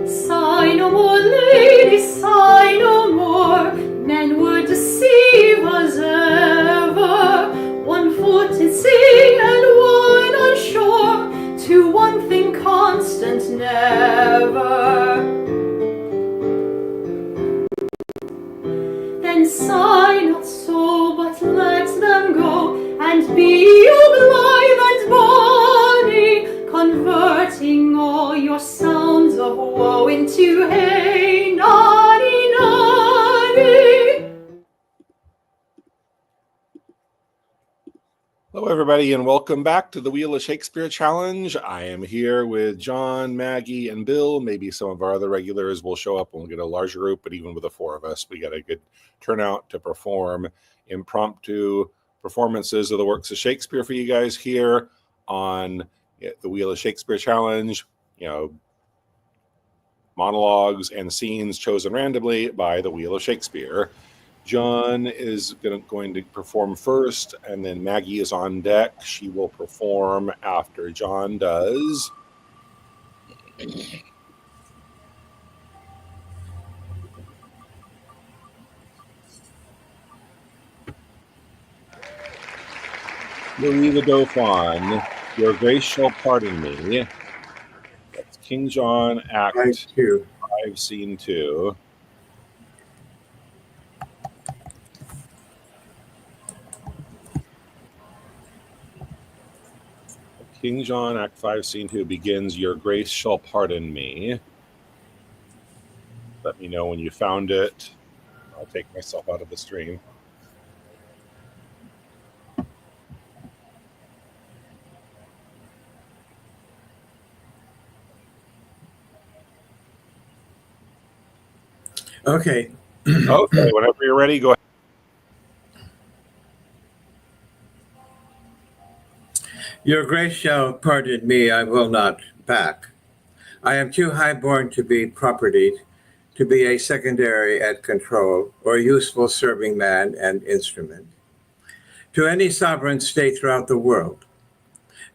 Sigh no more, ladies, sigh no more. Men would deceive us ever. One foot at sea and one on shore. To one thing constant never. Then sigh not so, but let them go, and be you blithe and bonny, converting all your sounds of woe into hey, nonny, nonny. Hello, everybody, and welcome back to the Wheel of Shakespeare Challenge. I am here with John, Maggie, and Bill. Maybe some of our other regulars will show up when we get a larger group, but even with the four of us, we got a good turnout to perform impromptu performances of the works of Shakespeare for you guys here on the Wheel of Shakespeare Challenge. You know, monologues and scenes chosen randomly by the Wheel of Shakespeare. John is going to perform first, and then Maggie is on deck. She will perform after John does. Louis the Dauphin, your grace shall pardon me. That's King John, Act 5, Scene 2. King John, Act 5, Scene 2 begins, your grace shall pardon me. Let me know when you found it. I'll take myself out of the stream. Okay. Okay, whenever you're ready, go ahead. Your grace shall pardon me, I will not back. I am too high-born to be propertied, to be a secondary at control, or useful serving man and instrument. To any sovereign state throughout the world,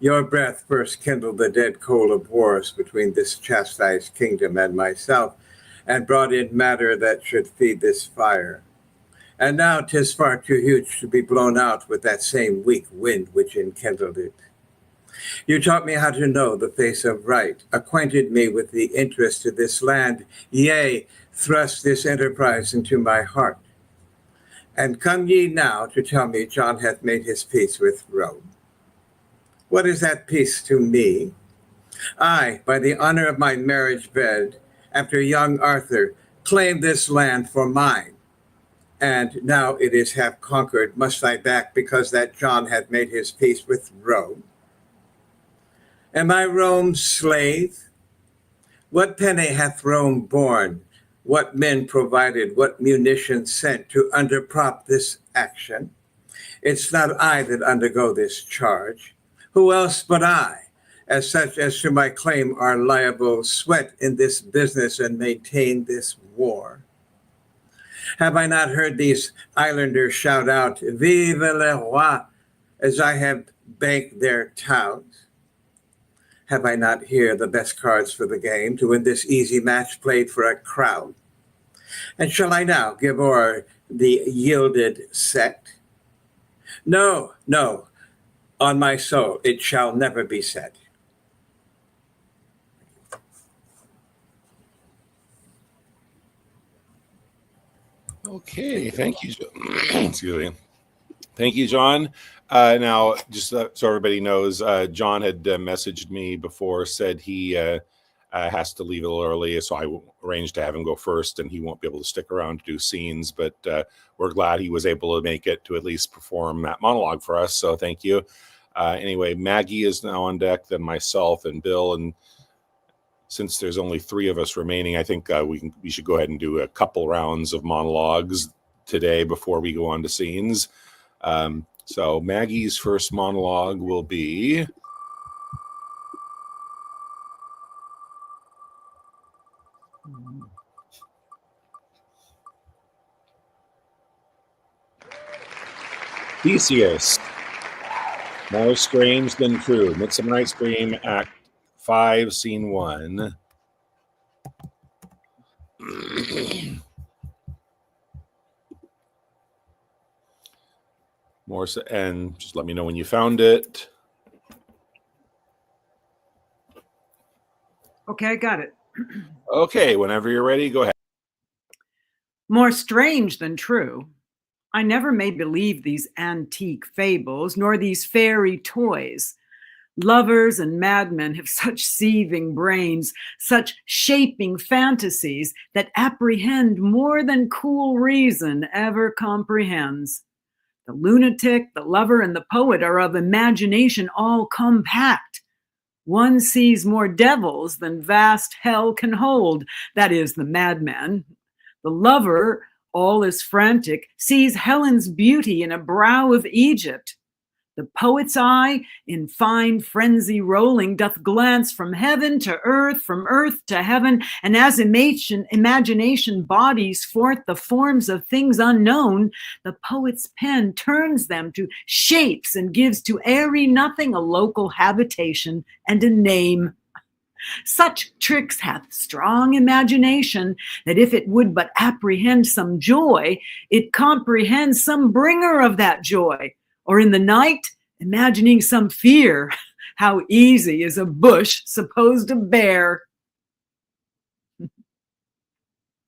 your breath first kindled the dead coal of wars between this chastised kingdom and myself, and brought in matter that should feed this fire. And now 'tis far too huge to be blown out with that same weak wind which enkindled it. You taught me how to know the face of right, acquainted me with the interest of this land, yea, thrust this enterprise into my heart. And come ye now to tell me John hath made his peace with Rome. What is that peace to me? I, by the honor of my marriage bed, after young Arthur, claim this land for mine. And now it is half conquered, must I back because that John hath made his peace with Rome? Am I Rome's slave? What penny hath Rome borne? What men provided? What munitions sent to underprop this action? It's not I that undergo this charge. Who else but I, as such as to my claim are liable, sweat in this business and maintain this war? Have I not heard these islanders shout out, Vive le roi, as I have banked their towns? Have I not here the best cards for the game to win this easy match played for a crowd? And shall I now give o'er the yielded sect? No, no, on my soul, it shall never be said. Okay, thank you. Excuse me. Thank you, John. Now, just so everybody knows, John had messaged me before, said he has to leave a little early, so I arranged to have him go first, and he won't be able to stick around to do scenes, but we're glad he was able to make it to at least perform that monologue for us, so thank you. Anyway, Maggie is now on deck, then myself and Bill, and since there's only 3 of us remaining, I think we should go ahead and do a couple rounds of monologues today before we go on to scenes. So Maggie's first monologue will be... Theseus, more strange than true. Midsummer Night's Dream, Act 5, Scene 1. More so, and just let me know when you found it. Okay, I got it. Okay, whenever you're ready, go ahead. More strange than true, I never made believe these antique fables, nor these fairy toys. Lovers and madmen have such seething brains, such shaping fantasies that apprehend more than cool reason ever comprehends. The lunatic, the lover, and the poet are of imagination all compact. One sees more devils than vast hell can hold, that is, the madman. The lover, all is frantic, sees Helen's beauty in a brow of Egypt. The poet's eye, in fine frenzy rolling, doth glance from heaven to earth, from earth to heaven, and as imagination bodies forth the forms of things unknown, the poet's pen turns them to shapes and gives to airy nothing a local habitation and a name. Such tricks hath strong imagination, that if it would but apprehend some joy, it comprehends some bringer of that joy. Or in the night, imagining some fear, how easy is a bush supposed to bear.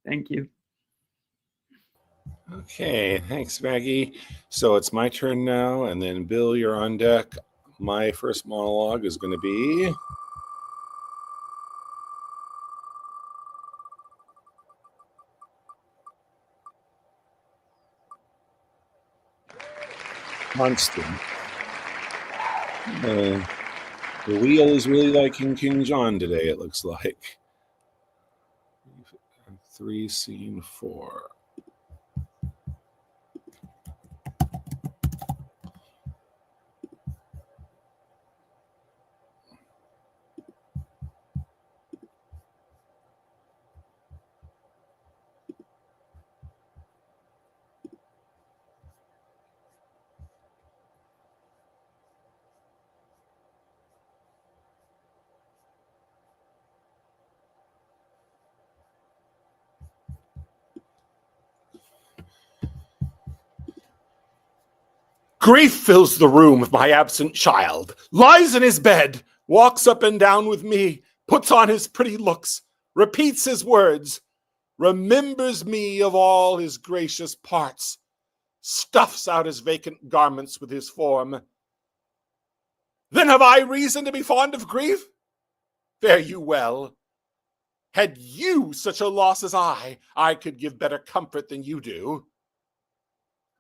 Thank you. Okay, thanks, Maggie. So it's my turn now, and then Bill, you're on deck. My first monologue is going to be constant. The wheel is really liking King John today, it looks like. 3, scene 4. Grief fills the room of my absent child, lies in his bed, walks up and down with me, puts on his pretty looks, repeats his words, remembers me of all his gracious parts, stuffs out his vacant garments with his form. Then have I reason to be fond of grief? Fare you well. Had you such a loss as I could give better comfort than you do.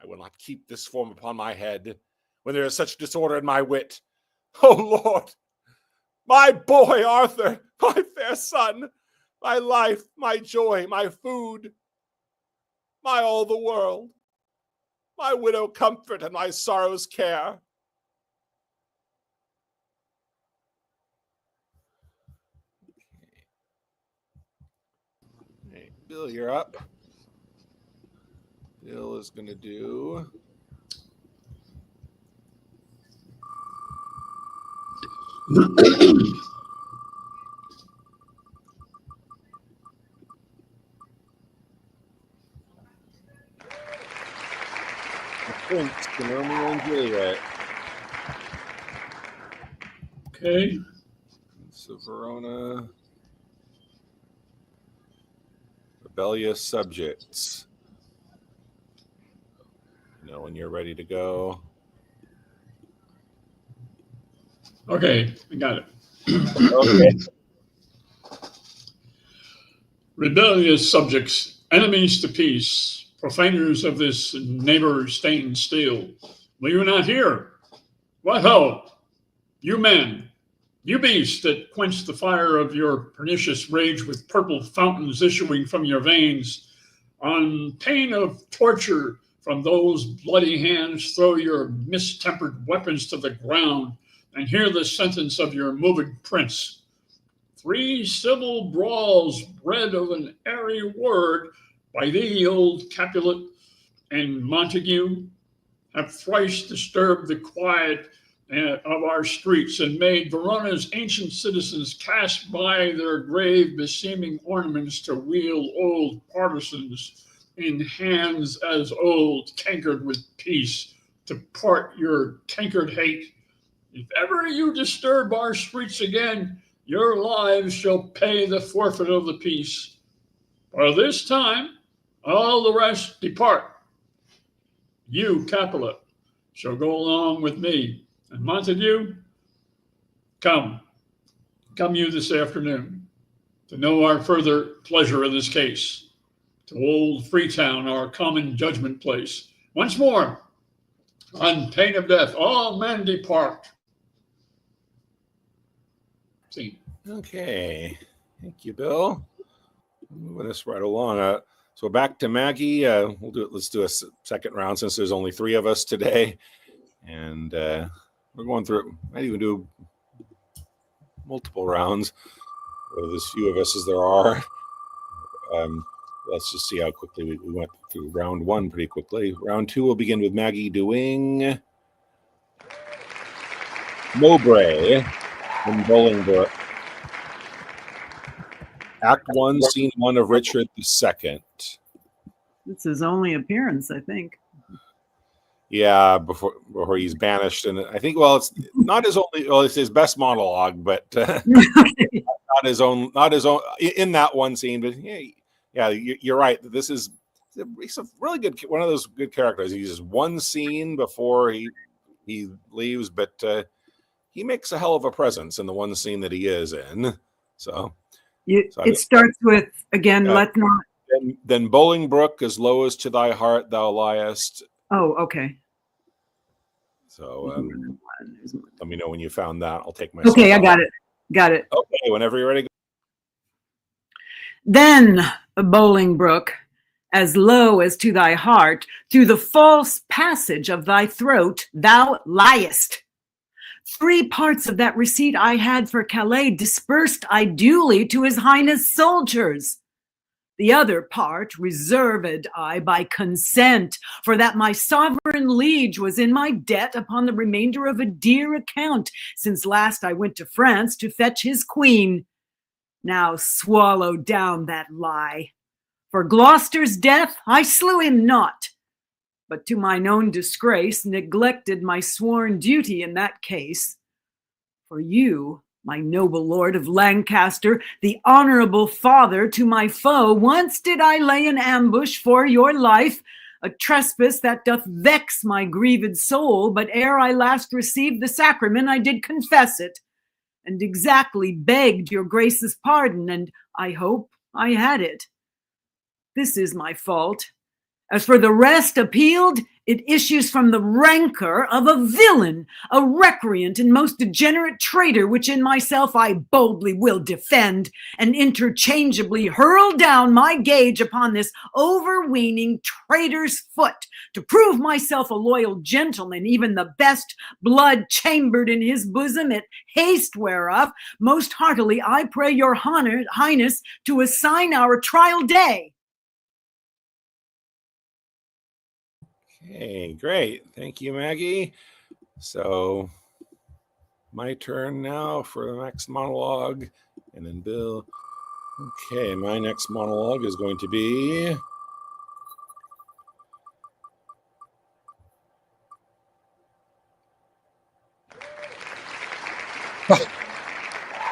I will not keep this form upon my head when there is such disorder in my wit. O Lord, my boy Arthur, my fair son, my life, my joy, my food, my all the world, my widow comfort and my sorrow's care. Okay, Bill, you're up. Bill is going to do Prince and Romeo and Juliet. Okay. Prince of Verona. Rebellious subjects. You know when you're ready to go. Okay, I got it. Okay. Rebellious subjects, enemies to peace, profaners of this neighbor-stained steel, will you not hear? What ho! You men, you beasts that quench the fire of your pernicious rage with purple fountains issuing from your veins, on pain of torture from those bloody hands, throw your mistempered weapons to the ground and hear the sentence of your moved prince. 3 civil brawls bred of an airy word by thee, old Capulet and Montague, have thrice disturbed the quiet of our streets and made Verona's ancient citizens cast by their grave beseeming ornaments to wield old partisans in hands as old, cankered with peace, to part your cankered hate. If ever you disturb our streets again, your lives shall pay the forfeit of the peace. For this time, all the rest depart. You, Capulet, shall go along with me. And Montague, come you this afternoon to know our further pleasure in this case, to old Freetown, our common judgment place. Once more, on pain of death, all men depart. See. Okay. Thank you, Bill. Moving us right along. So back to Maggie. Let's do a second round since there's only 3 of us today. And we're going through, might even do multiple rounds. With as few of us as there are. Let's just see how quickly we went through round 1 pretty quickly. Round 2 will begin with Maggie doing Mowbray in Bolingbroke. Act 1, Scene 1 of Richard II. It's his only appearance, I think. Yeah, before he's banished, and I think it's not his only. Well, it's his best monologue, but not his own in that one scene. But yeah, you're right. He's a really good one of those good characters. He uses one scene before he leaves, but he makes a hell of a presence in the one scene that he is in. So it starts with again. Let not. Then Bolingbroke, as low as to thy heart thou liest. Oh, okay. So let me know when you found that. I'll take my. Okay, I got it. Got it. Okay, whenever you're ready. Then, Bolingbroke, as low as to thy heart, through the false passage of thy throat, thou liest. 3 parts of that receipt I had for Calais dispersed I duly to his highness soldiers. The other part reserved I by consent, for that my sovereign liege was in my debt upon the remainder of a dear account, since last I went to France to fetch his queen. Now swallow down that lie. For Gloucester's death I slew him not, but to mine own disgrace neglected my sworn duty in that case. For you, my noble lord of Lancaster, the honorable father to my foe, once did I lay an ambush for your life, a trespass that doth vex my grieved soul, but ere I last received the sacrament I did confess it, and exactly begged your grace's pardon, and I hope I had it. This is my fault. As for the rest appealed, it issues from the rancor of a villain, a recreant and most degenerate traitor, which in myself I boldly will defend, and interchangeably hurl down my gage upon this overweening traitor's foot, to prove myself a loyal gentleman, even the best blood chambered in his bosom, at haste whereof most heartily I pray your highness to assign our trial day. Okay, great. Thank you, Maggie. So my turn now for the next monologue, and then Bill. Okay, my next monologue is going to be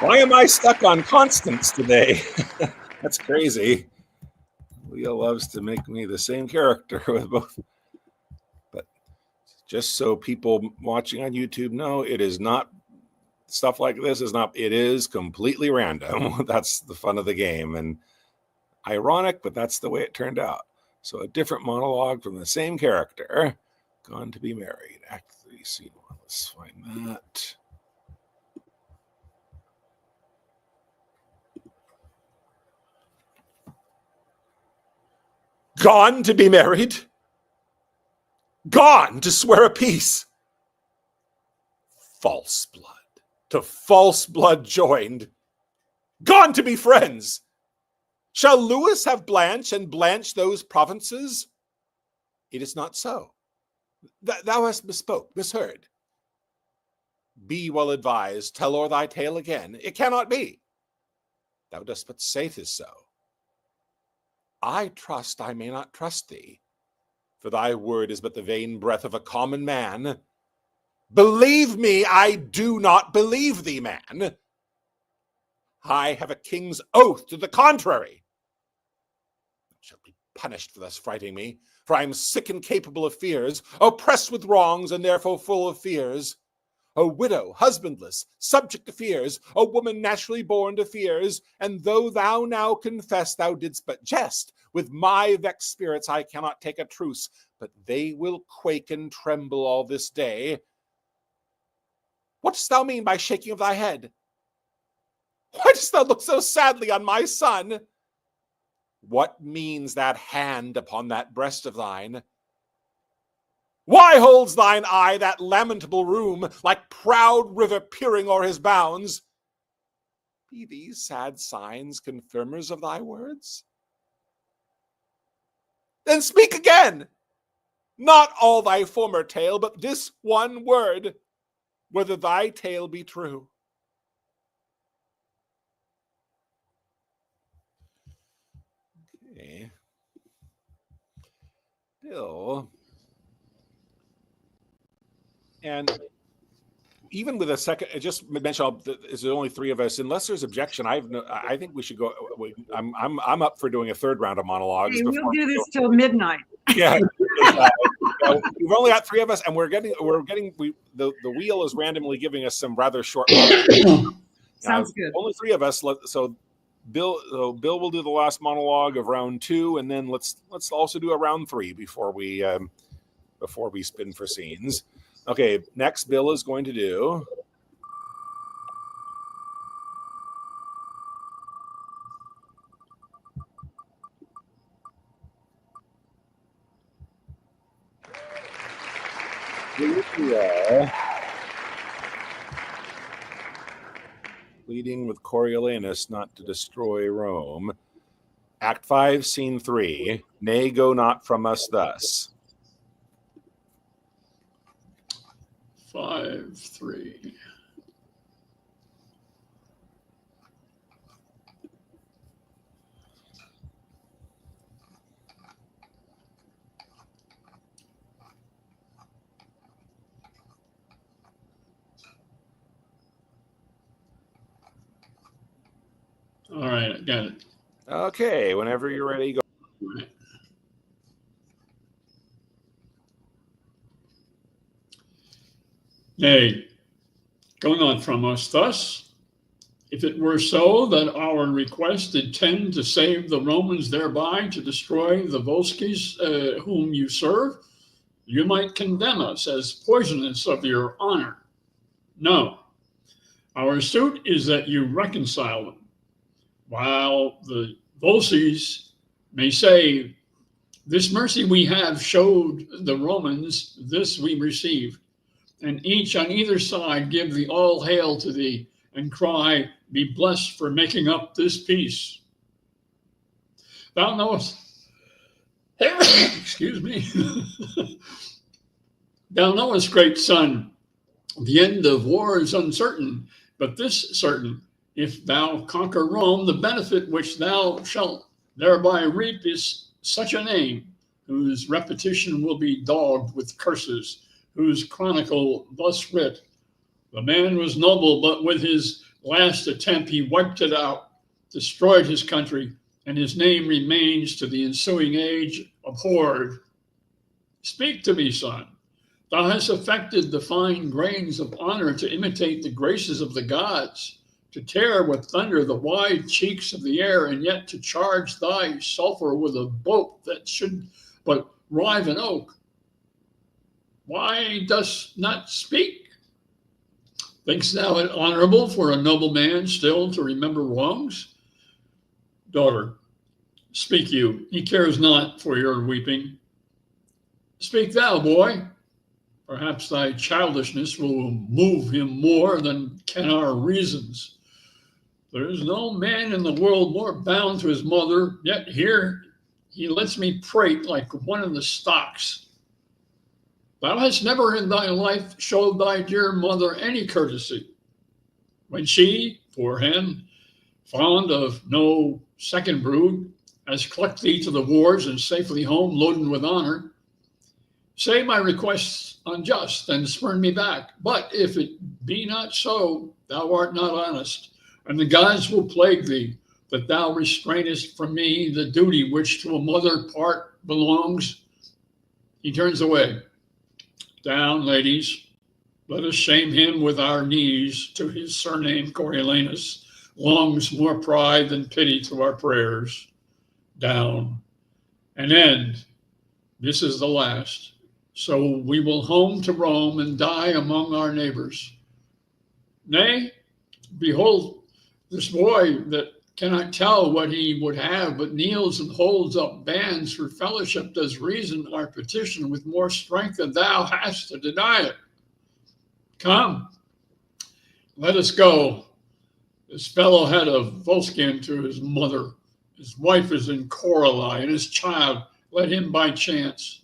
why am I stuck on Constance today? That's crazy. Leah loves to make me the same character with both. Just so people watching on YouTube know, it is not stuff like this it is completely random. That's the fun of the game, and ironic, but that's the way it turned out. So a different monologue from the same character, Gone to be Married, Act 3, Scene 1. Let's find that. Gone to be married? Gone to swear a peace. False blood, to false blood joined. Gone to be friends. Shall Lewis have Blanche, and Blanche those provinces? It is not so. Thou hast misheard. Be well advised, tell o'er thy tale again. It cannot be. Thou dost but say 'tis so. I trust I may not trust thee, for thy word is but the vain breath of a common man. Believe me, I do not believe thee, man. I have a king's oath to the contrary. Thou shalt be punished for thus frighting me, for I am sick and capable of fears, oppressed with wrongs, and therefore full of fears. A widow, husbandless, subject to fears, a woman naturally born to fears, and though thou now confess thou didst but jest, with my vexed spirits I cannot take a truce, but they will quake and tremble all this day. What dost thou mean by shaking of thy head? Why dost thou look so sadly on my son? What means that hand upon that breast of thine? Why holds thine eye that lamentable room, like proud river peering o'er his bounds? Be these sad signs confirmers of thy words? Then speak again, not all thy former tale, but this one word, whether thy tale be true. Okay. Bill. And even with a second, I just mentioned there's only three of us. Unless there's objection, I think we should go. I'm up for doing a third round of monologues. Hey, we'll do this till midnight. Yeah, we've only got three of us, and the wheel is randomly giving us some rather short monologues. Sounds good. Only three of us. So Bill will do the last monologue of round 2, and then let's also do a round 3 before we spin for scenes. Okay, next Bill is going to do. Pleading with Coriolanus not to destroy Rome. Act 5, Scene 3. Nay, go not from us thus. 5-3. All right, I got it. Okay, whenever you're ready, go. Right. Nay, go not from us thus. If it were so that our request did tend to save the Romans thereby to destroy the Volsces whom you serve, you might condemn us as poisonous of your honor. No, our suit is that you reconcile them, while the Volsces may say, this mercy we have showed the Romans, this we received, and each on either side give the all hail to thee, and cry, be blessed for making up this peace. Thou knowest, excuse me, thou knowest, great son, the end of war is uncertain, but this certain, if thou conquer Rome, the benefit which thou shalt thereby reap is such a name, whose repetition will be dogged with curses, whose chronicle thus writ, the man was noble, but with his last attempt he wiped it out, destroyed his country, and his name remains to the ensuing age abhorred. Speak to me, son. Thou hast affected the fine grains of honor to imitate the graces of the gods, to tear with thunder the wide cheeks of the air, and yet to charge thy sulphur with a boat that should but rive an oak. Why dost not speak? Thinkst thou it honorable for a noble man still to remember wrongs? Daughter, speak you, he cares not for your weeping. Speak thou, boy. Perhaps thy childishness will move him more than can our reasons. There is no man in the world more bound to his mother, yet here he lets me prate like one of the stocks. Thou hast never in thy life showed thy dear mother any courtesy. When she, poor hen, fond of no second brood, has clucked thee to the wards and safely home loaden with honor, say my requests unjust and spurn me back. But if it be not so, thou art not honest, and the gods will plague thee, that thou restrainest from me the duty which to a mother part belongs. He turns away. Down, ladies. Let us shame him with our knees to his surname Coriolanus, longs more pride than pity to our prayers. Down. An end. This is the last. So we will home to Rome and die among our neighbors. Nay, behold, this boy that cannot tell what he would have, but kneels and holds up bands for fellowship, does reason our petition with more strength than thou hast to deny it. Come, let us go. This fellow had a Volscian to his mother. His wife is in Coralie, and his child, let him by chance.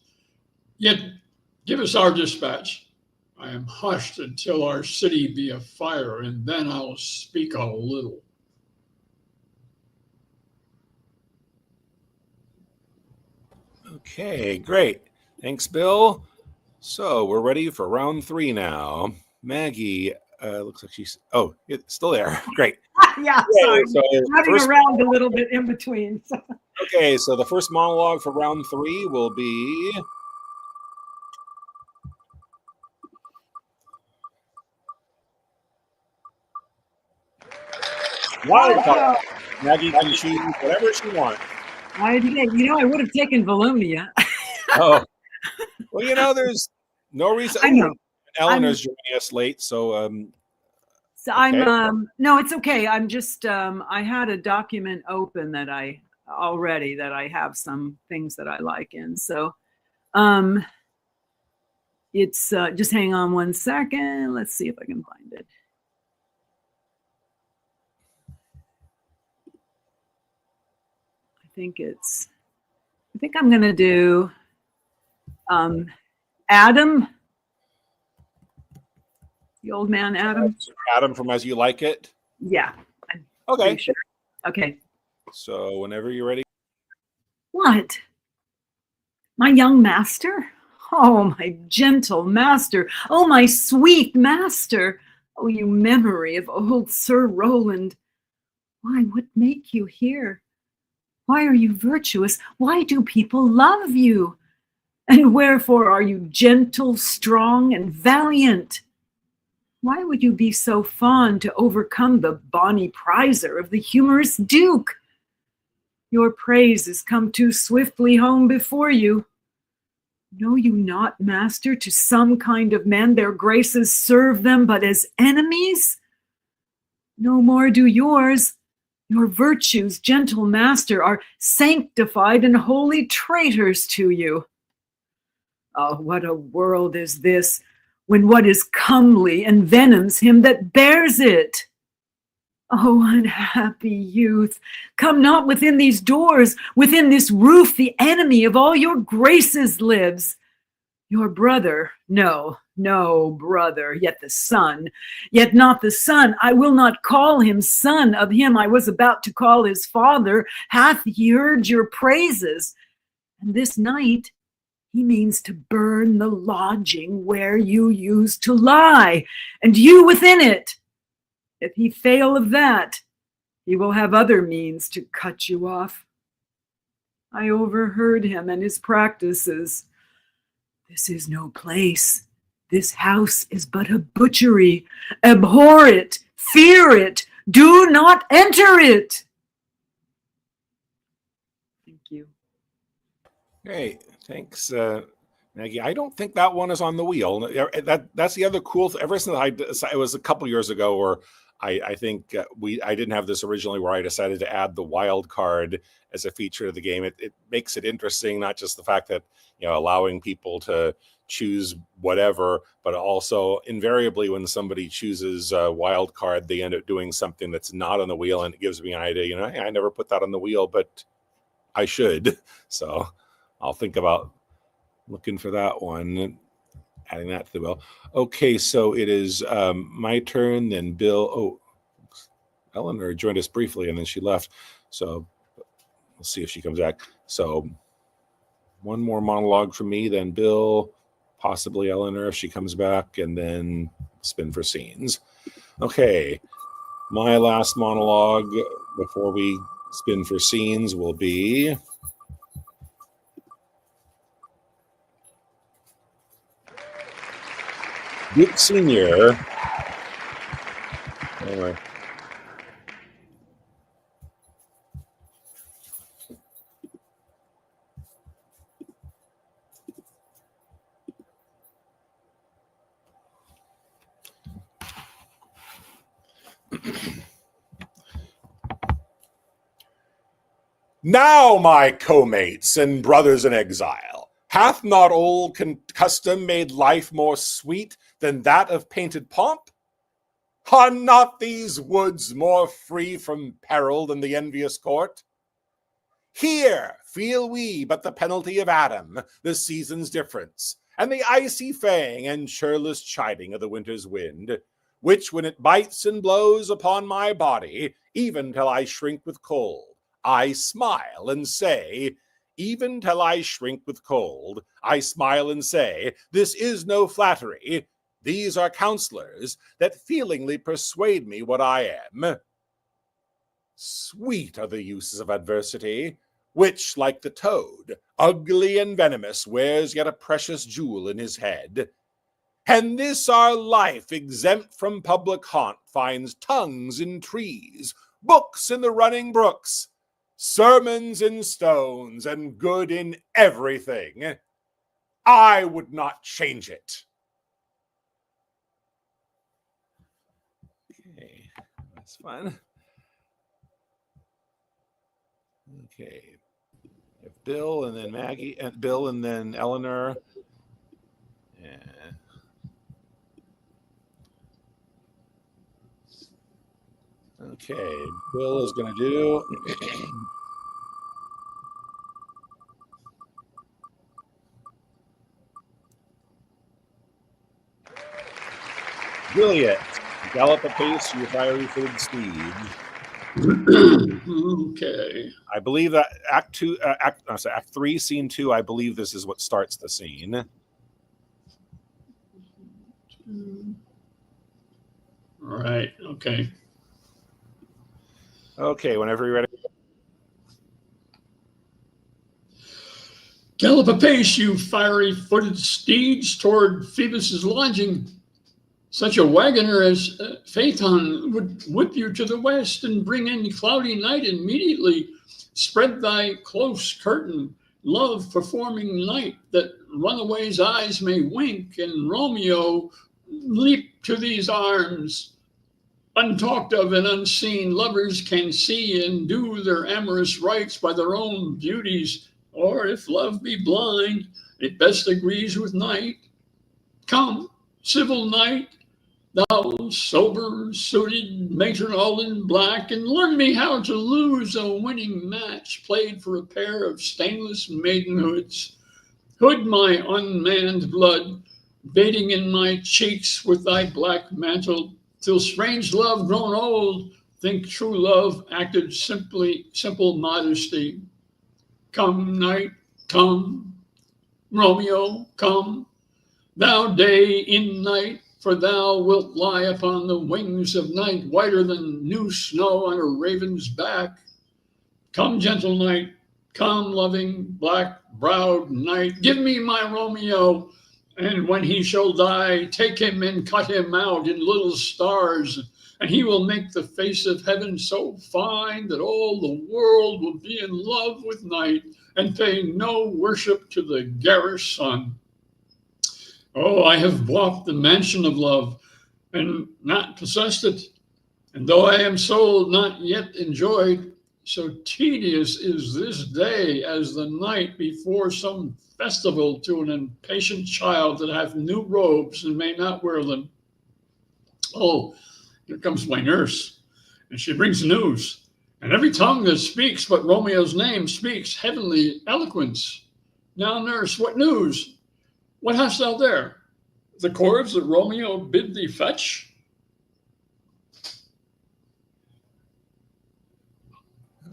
Yet give us our dispatch. I am hushed until our city be afire, and then I will speak a little. Okay, great. Thanks, Bill. So we're ready for round 3 now. Maggie, looks like she's, it's still there. Great. Yeah, Okay, sorry. so Running first, around a little bit in between. So. okay, so the first monologue for round 3 will be wild card. Maggie can choose whatever she wants. I would have taken Volumnia. Oh, well, there's no reason. I know. Eleanor's joining us late, so So okay. no, it's okay. I'm just I had a document open that I have some things that I like in. So it's just hang on one second. Let's see if I can find it. I think I'm gonna do Adam. The old man Adam. Adam from As You Like It? Yeah. Okay. Sure. Okay. So whenever you're ready. What? My young master? Oh, my gentle master. Oh, my sweet master. Oh, you memory of old Sir Roland. Why, what make you here? Why are you virtuous? Why do people love you? And wherefore are you gentle, strong, and valiant? Why would you be so fond to overcome the bonny prizer of the humorous Duke? Your praise has come too swiftly home before you. Know you not, master, to some kind of men their graces serve them but as enemies? No more do yours. Your virtues, gentle master, are sanctified and holy traitors to you. Oh, what a world is this, when what is comely envenoms him that bears it. Oh, unhappy youth, come not within these doors, within this roof the enemy of all your graces lives. Your brother, no brother, yet the son, yet not the son. I will not call him son of him I was about to call his father. Hath he heard your praises? And this night he means to burn the lodging where you used to lie, and you within it. If he fail of that, he will have other means to cut you off. I overheard him and his practices. This is no place. This house is but a butchery. Abhor it, fear it, do not enter it. Thank you. Great. Thanks, Maggie. I don't think that one is on the wheel. That's the other cool thing. Ever since it was a couple years ago where I think I didn't have this originally, where I decided to add the wild card as a feature of the game. It makes it interesting, not just the fact that, allowing people to choose whatever, but also invariably when somebody chooses a wild card, they end up doing something that's not on the wheel, and it gives me an idea, hey, I never put that on the wheel, but I should. So I'll think about looking for that one. adding that to the will. Okay, so it is my turn, then Bill. Oh, Eleanor joined us briefly and then she left. So we'll see if she comes back. So one more monologue from me, then Bill, possibly Eleanor if she comes back, and then spin for scenes. Okay, my last monologue before we spin for scenes will be Duke Senior. Anyway. Now, my co-mates and brothers in exile, hath not old custom made life more sweet than that of painted pomp? Are not these woods more free from peril than the envious court? Here feel we but the penalty of Adam, the season's difference, and the icy fang and churless chiding of the winter's wind, which when it bites and blows upon my body, even till I shrink with cold, I smile and say, even till I shrink with cold, I smile and say, this is no flattery. These are counselors that feelingly persuade me what I am. Sweet are the uses of adversity, which, like the toad, ugly and venomous, wears yet a precious jewel in his head. And this our life, exempt from public haunt, finds tongues in trees, books in the running brooks, sermons in stones, and good in everything. I would not change it. Okay, that's fun. Okay, Bill and then Maggie, and Bill and then Eleanor. Yeah. Okay, Bill is going to do. Juliet, gallop apace your fiery-footed steed. Okay. I believe that Act 3, Scene 2, I believe this is what starts the scene. All right. Okay. Okay, whenever you're ready. Gallop apace, you fiery-footed steeds, toward Phoebus's lodging. Such a wagoner as Phaeton would whip you to the west and bring in cloudy night immediately. Spread thy close curtain, love performing night, that runaways' eyes may wink, and Romeo leap to these arms. Untalked of and unseen, lovers can see and do their amorous rites by their own beauties, or if love be blind, it best agrees with night. Come, civil night, thou sober suited matron all in black, and learn me how to lose a winning match played for a pair of stainless maidenhoods. Hood my unmanned blood, bathing in my cheeks with thy black mantle, till strange love grown old think true love acted simple modesty. Come, night, come, Romeo, come, thou day in night, for thou wilt lie upon the wings of night, whiter than new snow on a raven's back. Come, gentle night, come, loving, black-browed night, give me my Romeo, and when he shall die, take him and cut him out in little stars, and he will make the face of heaven so fine that all the world will be in love with night and pay no worship to the garish sun. Oh, I have bought the mansion of love and not possessed it, and though I am sold, not yet enjoyed, so tedious is this day as the night before some festival to an impatient child that hath new robes and may not wear them. Oh, here comes my nurse, and she brings news, and every tongue that speaks but Romeo's name speaks heavenly eloquence. Now, nurse, what news? What hast thou there? the corves that Romeo bid thee fetch?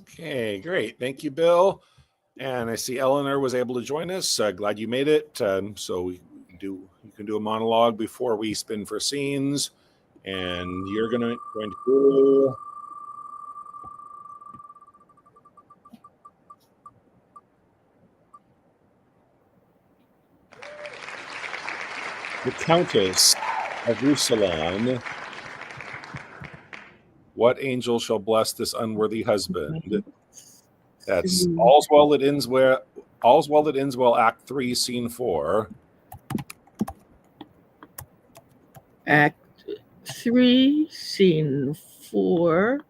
Okay, great. Thank you, Bill. And I see Eleanor was able to join us. Glad you made it. So you can do a monologue before we spin for scenes, and you're going to do the Countess of Roussillon. What angel shall bless this unworthy husband? That's all's well that ends well. All's well that ends well. Act 3, Scene 4. Act 3, Scene 4.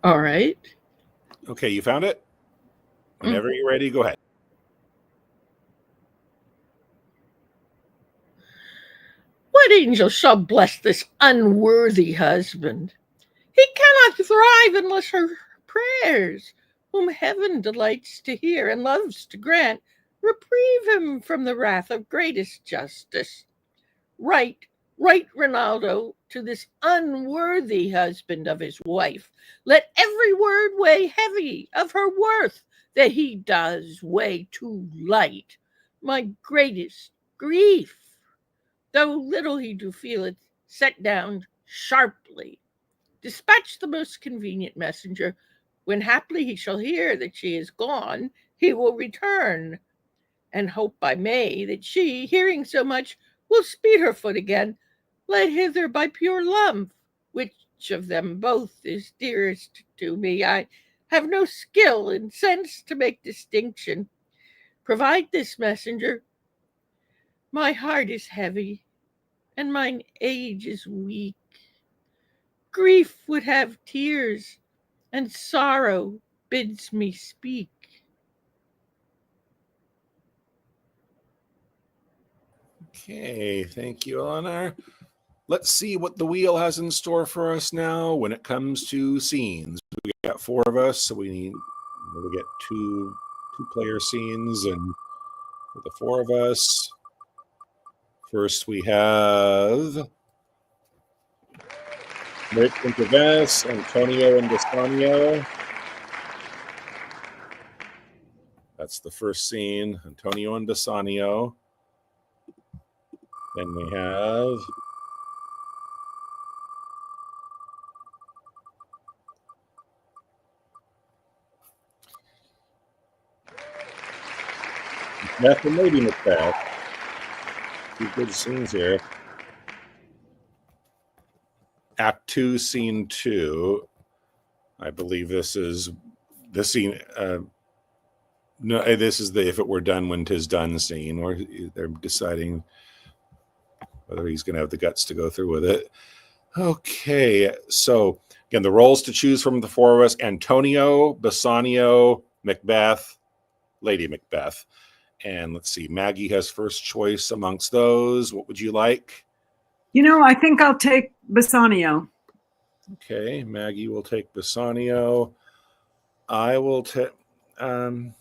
All right. Okay, you found it? Whenever you're ready, go ahead. What angel shall bless this unworthy husband? He cannot thrive unless her prayers, whom heaven delights to hear and loves to grant, reprieve him from the wrath of greatest justice. Write, Rinaldo, to this unworthy husband of his wife. Let every word weigh heavy of her worth, that he does weigh too light. My greatest grief, though little he do feel it, set down sharply. Dispatch the most convenient messenger. When haply he shall hear that she is gone, he will return, and hope by May that she, hearing so much, will speed her foot again, led hither by pure love. Which of them both is dearest to me? I have no skill in sense to make distinction. Provide this messenger. My heart is heavy, and mine age is weak. Grief would have tears, and sorrow bids me speak. Okay, thank you, Eleanor. Let's see what the wheel has in store for us now when it comes to scenes. We got 4 of us, so we get two player scenes, and for the 4 of us, first we have Merchant of Venice, Antonio and Bassanio. That's the first scene, Antonio and Bassanio. Then we have Macbeth and Lady Macbeth. 2 good scenes here. Act 2, Scene 2. I believe this is the scene. No, this is the "if it were done when 'tis done" scene, where they're deciding whether he's going to have the guts to go through with it. Okay, so again, the roles to choose from the 4 of us: Antonio, Bassanio, Macbeth, Lady Macbeth. And let's see, Maggie has first choice amongst those. What would you like? I think I'll take Bassanio. Okay, Maggie will take Bassanio. I will take. I'm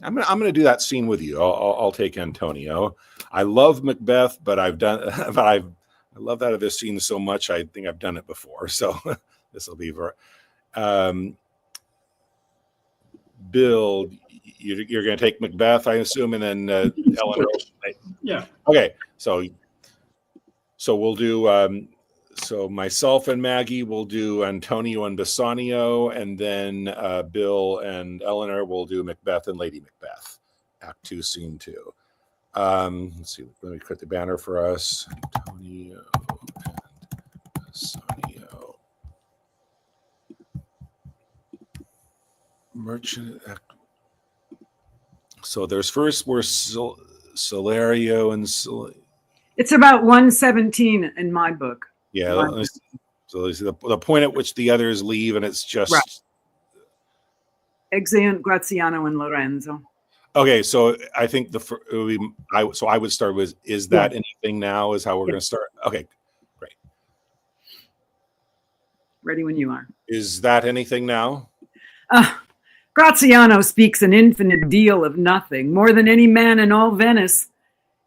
gonna do that scene with you. I'll take Antonio. I love Macbeth, but I love that other scene so much. I think I've done it before, so this will be for. Bill, you're going to take Macbeth, I assume, and then Eleanor. Yeah. Okay, so we'll do. So myself and Maggie will do Antonio and Bassanio, and then Bill and Eleanor will do Macbeth and Lady Macbeth, Act 2, Scene 2. Let's see. Let me cut the banner for us. Antonio and Bassanio. Merchant. So there's first were Celerio and It's about 117 in my book. yeah. So this is the point at which the others leave, and it's just right. Exeunt, Graziano, and Lorenzo. Okay, so I think I would start with, is that anything now? Is how we're going to start. Okay, great. Ready when you are. Is that anything now? Graziano speaks an infinite deal of nothing, more than any man in all Venice.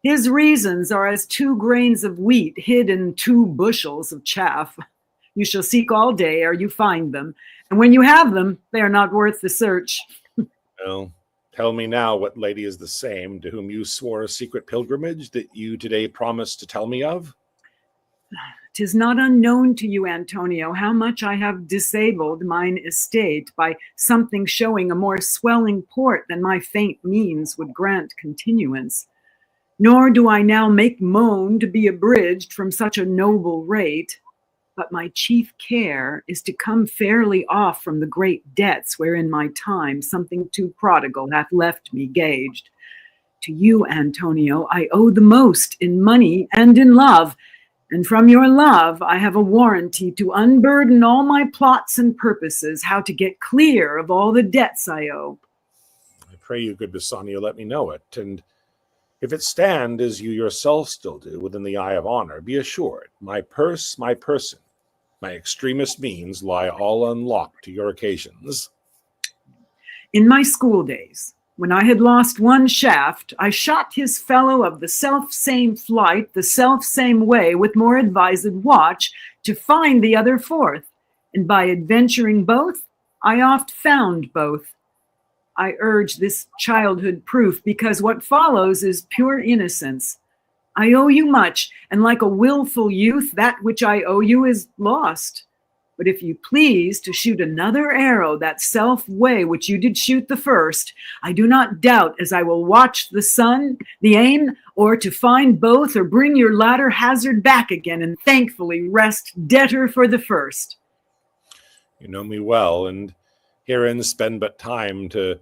His reasons are as 2 grains of wheat hid in 2 bushels of chaff. You shall seek all day ere you find them, and when you have them, they are not worth the search. Well, tell me now what lady is the same to whom you swore a secret pilgrimage that you today promised to tell me of? 'Tis not unknown to you, Antonio, how much I have disabled mine estate by something showing a more swelling port than my faint means would grant continuance. Nor do I now make moan to be abridged from such a noble rate, but my chief care is to come fairly off from the great debts wherein my time, something too prodigal, hath left me gauged. To you, Antonio, I owe the most in money and in love, and from your love I have a warranty to unburden all my plots and purposes, how to get clear of all the debts I owe. I pray you, good Bassanio, let me know it, and if it stand as you yourself still do within the eye of honor, be assured, my purse, my person, my extremest means lie all unlocked to your occasions. In my school days, when I had lost one shaft, I shot his fellow of the self-same flight, the self-same way, with more advised watch, to find the other forth, and by adventuring both, I oft found both. I urge this childhood proof, because what follows is pure innocence. I owe you much, and like a willful youth, that which I owe you is lost. But if you please to shoot another arrow that self way which you did shoot the first, I do not doubt as I will watch the sun, the aim, or to find both, or bring your latter hazard back again, and thankfully rest debtor for the first. You know me well, and herein spend but time to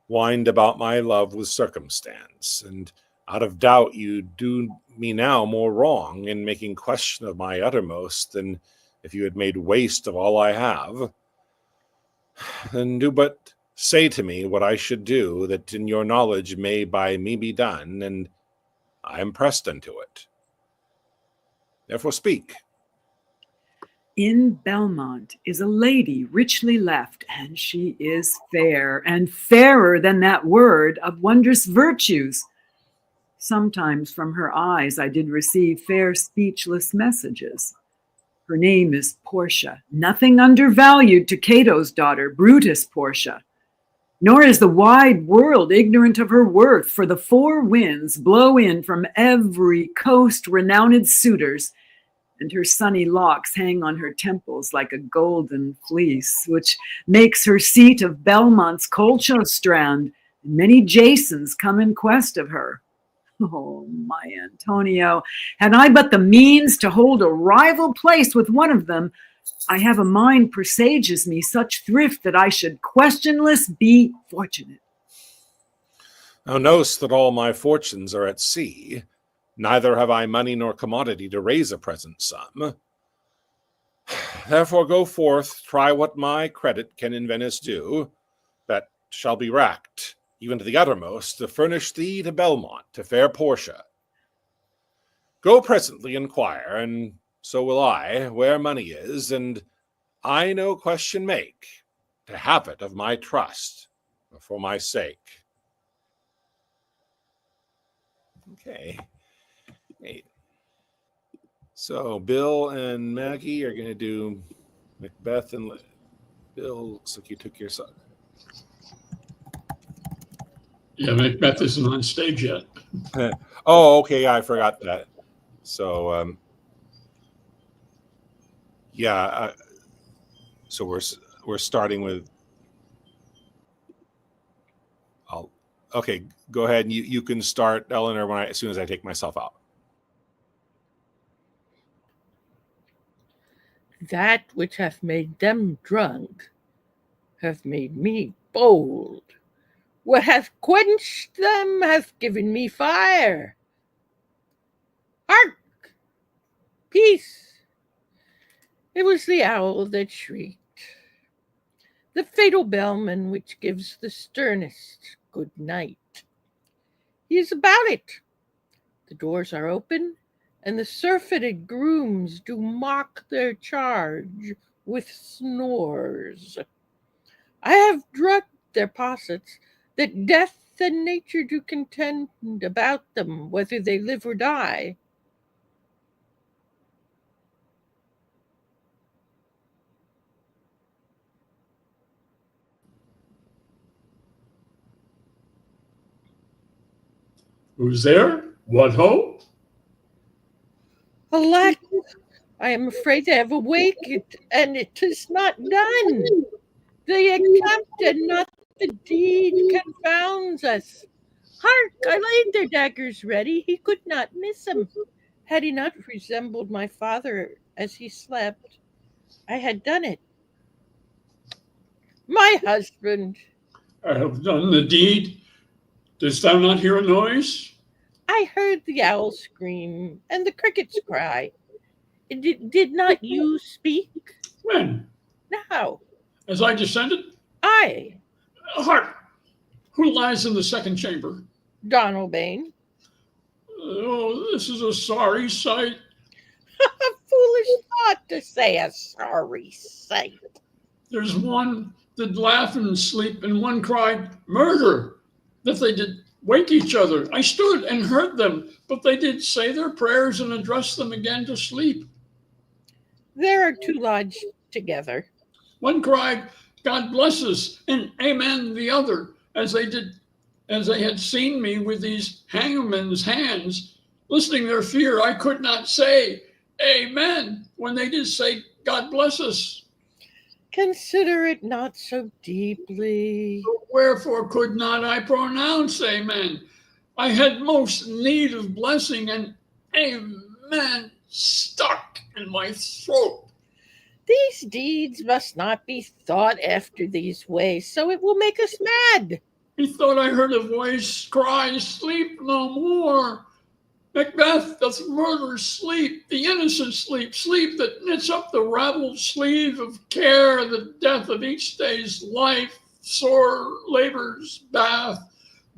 wind about my love with circumstance, and out of doubt you do me now more wrong in making question of my uttermost than if you had made waste of all I have. Then do but say to me what I should do, that in your knowledge may by me be done, and I am pressed unto it. Therefore speak. In Belmont is a lady richly left, and she is fair, and fairer than that word, of wondrous virtues. Sometimes from her eyes I did receive fair speechless messages. Her name is Portia, nothing undervalued to Cato's daughter, Brutus Portia. Nor is the wide world ignorant of her worth, for the 4 winds blow in from every coast renowned suitors, and her sunny locks hang on her temples like a golden fleece, which makes her seat of Belmont's Colcho strand, and many Jasons come in quest of her. Oh, my Antonio, had I but the means to hold a rival place with one of them, I have a mind presages me such thrift that I should questionless be fortunate. Thou know'st that all my fortunes are at sea, neither have I money nor commodity to raise a present sum. Therefore go forth, try what my credit can in Venice do, that shall be racked, even to the uttermost, to furnish thee to Belmont, to fair Portia. Go presently inquire, and so will I, where money is, and I no question make, to have it of my trust, for my sake. Okay. Hey. So Bill and Maggie are going to do Macbeth and Bill. Looks like you took your son. Yeah, Macbeth isn't on stage yet. Oh, okay. I forgot that. So, yeah. So we're starting with. Okay. Go ahead. And you can start, Eleanor, as soon as I take myself out. That which hath made them drunk hath made me bold. What hath quenched them hath given me fire. Hark! Peace! It was the owl that shrieked, the fatal bellman which gives the sternest good night. He is about it. The doors are open, and the surfeited grooms do mock their charge with snores. I have drugged their posets, that death and nature do contend about them, whether they live or die. Who's there? What ho? Alack, I am afraid they have awaked, and it is not done. The attempt and not the deed confounds us. Hark, I laid their daggers ready. He could not miss 'em. Had he not resembled my father as he slept, I had done it. My husband, I have done the deed. Didst thou not hear a noise? I heard the owl scream and the crickets cry. Did not you speak? When? Now, As I descended? I, Hark! Who lies in the second chamber? Donalbain, Oh, this is a sorry sight. a foolish thought to say a sorry sight. There's one did laugh and sleep, and one cried, Murder! That they did wake each other. I stood and heard them, but they did say their prayers and address them again to sleep. There are two lodged together. One cried, God bless us, and amen the other, as they had seen me with these hangman's hands. Listening their fear, I could not say amen when they did say, God bless us. Consider it not so deeply. Wherefore could not I pronounce amen? I had most need of blessing, and amen stuck in my throat. These deeds must not be thought after these ways, so it will make us mad. Methought I heard a voice cry, Sleep no more. Macbeth doth murder sleep, the innocent sleep, sleep that knits up the ravelled sleeve of care, the death of each day's life, sore labor's bath,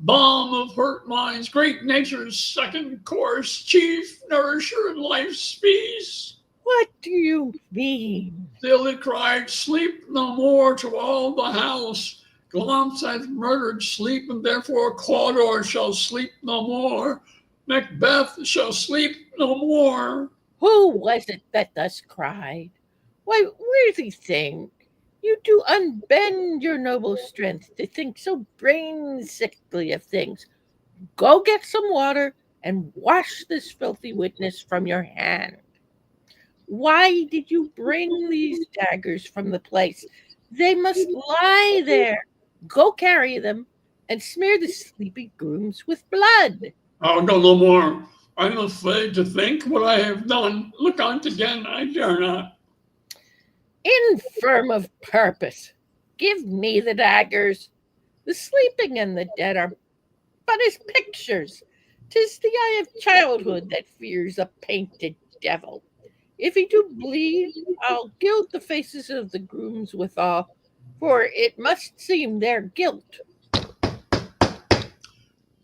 balm of hurt minds, great nature's second course, chief nourisher in life's feast. What do you mean? Still it cried, Sleep no more to all the house. Glaunce hath murdered sleep, and therefore Cawdor shall sleep no more. Macbeth shall sleep no more. Who was it that thus cried? Why, worthy thing, you do unbend your noble strength to think so brain-sickly of things. Go get some water and wash this filthy witness from your hand. Why did you bring these daggers from the place? They must lie there. Go carry them and smear the sleepy grooms with blood. I'll go no more. I'm afraid to think what I have done. Look on't again, I dare not. Infirm of purpose, give me the daggers. The sleeping and the dead are but as pictures. 'Tis the eye of childhood that fears a painted devil. If he do bleed, I'll gild the faces of the grooms withal, for it must seem their guilt.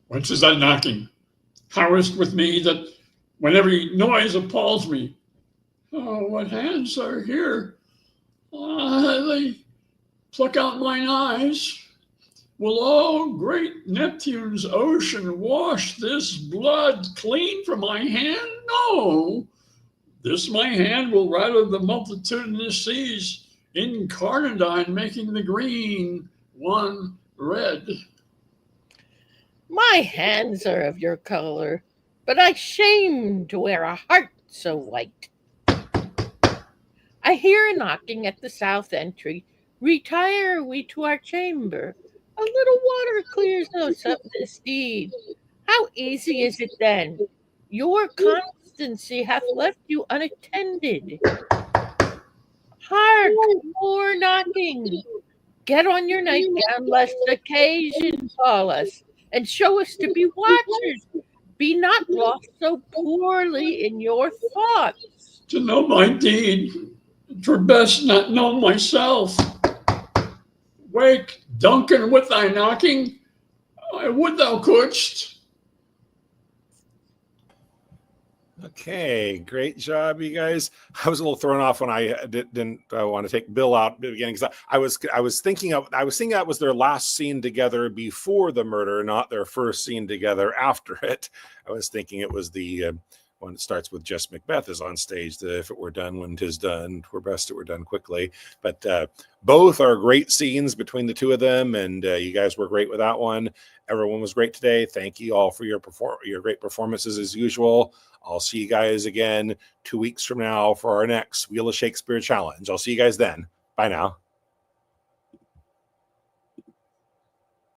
Whence is that knocking? How is't with me that when every noise appalls me? Oh, what hands are here? They pluck out mine eyes. Will all great Neptune's ocean wash this blood clean from my hand? No. This my hand will rattle the multitudinous seas, incarnadine making the green one red. My hands are of your color, but I shame to wear a heart so white. I hear a knocking at the south entry. Retire we to our chamber. A little water clears us up this deed. How easy is it then? Your constancy hath left you unattended. Hark, more knocking. Get on your nightgown, lest occasion call us, and show us to be watchers. Be not lost so poorly in your thoughts. To know my deed, 'twere best not know myself. Wake, Duncan, with thy knocking. I would thou couldst. Okay, great job, you guys. I was a little thrown off when I didn't want to take Bill out at the beginning because I was thinking that was their last scene together before the murder, not their first scene together after it. I was thinking it was the one that starts with just Macbeth is on stage. The if it were done when 'tis done, were best it were done quickly. But both are great scenes between the two of them, and you guys were great with that one. Everyone was great today. Thank you all for your great performances as usual. I'll see you guys again 2 weeks from now for our next Wheel of Shakespeare challenge. I'll see you guys then. Bye now.